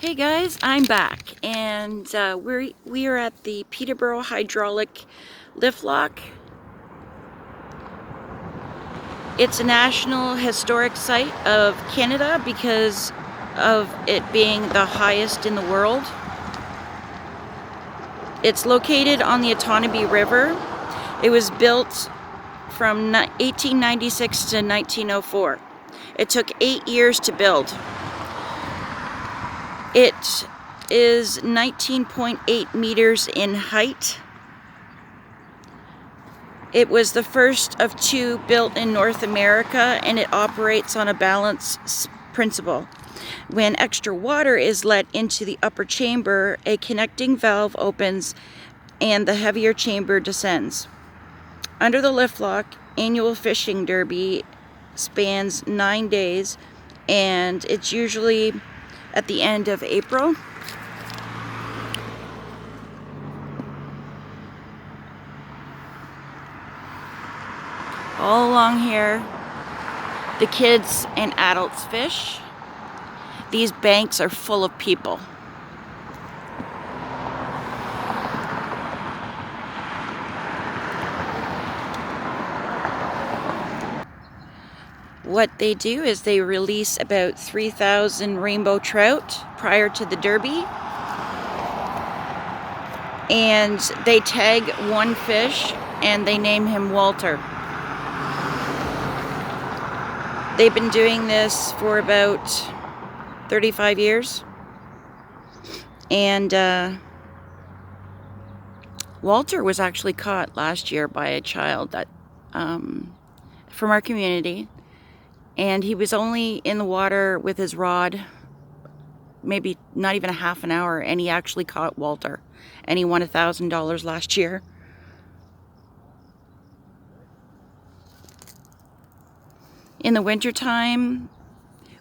Hey guys, I'm back, and we are at the Peterbough hydraulic lift lock. It's a National Historic Site of Canada because of it being the highest in the world. It's located on the Otonabee River. It was built from 1896 to 1904. It took 8 years to build. It is 19.8 meters in height. It was the first of 2 built in North America, and it operates on a balance principle. When extra water is let into the upper chamber, a connecting valve opens and the heavier chamber descends. Under the lift lock, annual fishing derby spans 9 days, and it's usually at the end of April. All along here, the kids and adults fish. These banks are full of people. What they do is they release about 3,000 rainbow trout prior to the derby, and they tag one fish and they name him Walter. They've been doing this for about 35 years, and Walter was actually caught last year by a child that from our community. And he was only in the water with his rod, maybe not even a half an hour, and he actually caught Walter. And he won $1,000 last year. In the wintertime,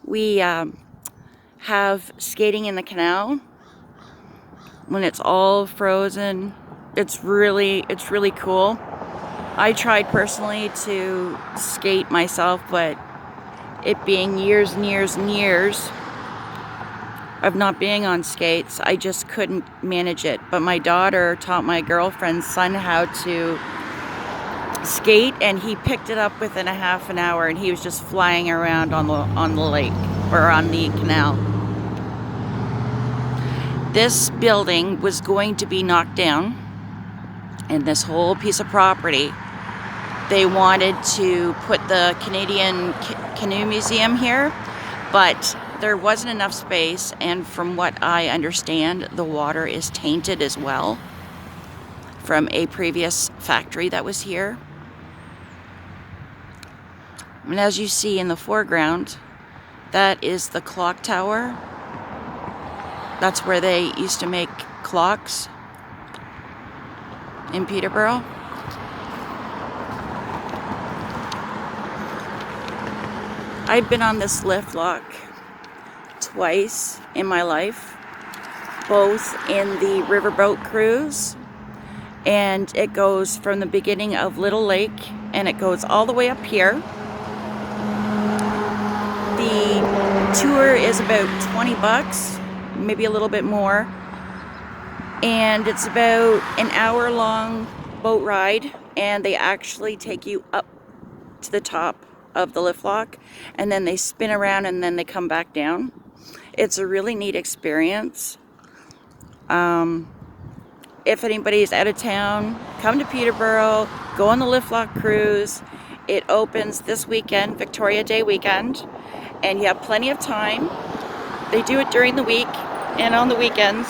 we have skating in the canal. When it's all frozen, it's really cool. I tried personally to skate myself, but it being years and years and years of not being on skates, I just couldn't manage it. But my daughter taught my girlfriend's son how to skate, and he picked it up within a half an hour, and he was just flying around on the lake or on the canal. This building was going to be knocked down, and this whole piece of property, they wanted to put the Canadian Canoe Museum here, but there wasn't enough space, and from what I understand, the water is tainted as well from a previous factory that was here. And as you see in the foreground, that is the clock tower. That's where they used to make clocks in Peterborough. I've been on this lift lock twice in my life, both in the riverboat cruise, and it goes from the beginning of Little Lake and it goes all the way up here. The tour is about $20, maybe a little bit more, and it's about an hour-long boat ride, and they actually take you up to the top of the lift lock, and then they spin around and then they come back down. It's a really neat experience. If anybody's out of town, come to Peterborough, go on the lift lock cruise. It opens this weekend, Victoria Day weekend, and you have plenty of time. They do it during the week and on the weekends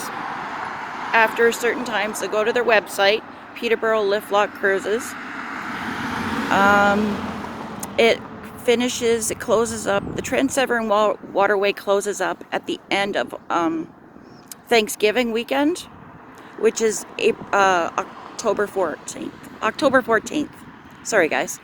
after certain times. So go to their website, Peterborough Lift Lock Cruises. It closes up, the Trans-Severn Waterway closes up at the end of Thanksgiving weekend, which is October 14th. Sorry guys.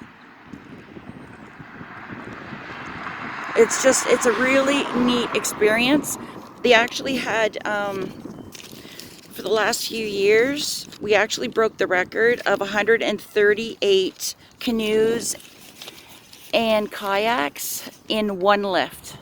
It's a really neat experience. They actually had, for the last few years, we actually broke the record of 138 canoes and kayaks in one lift.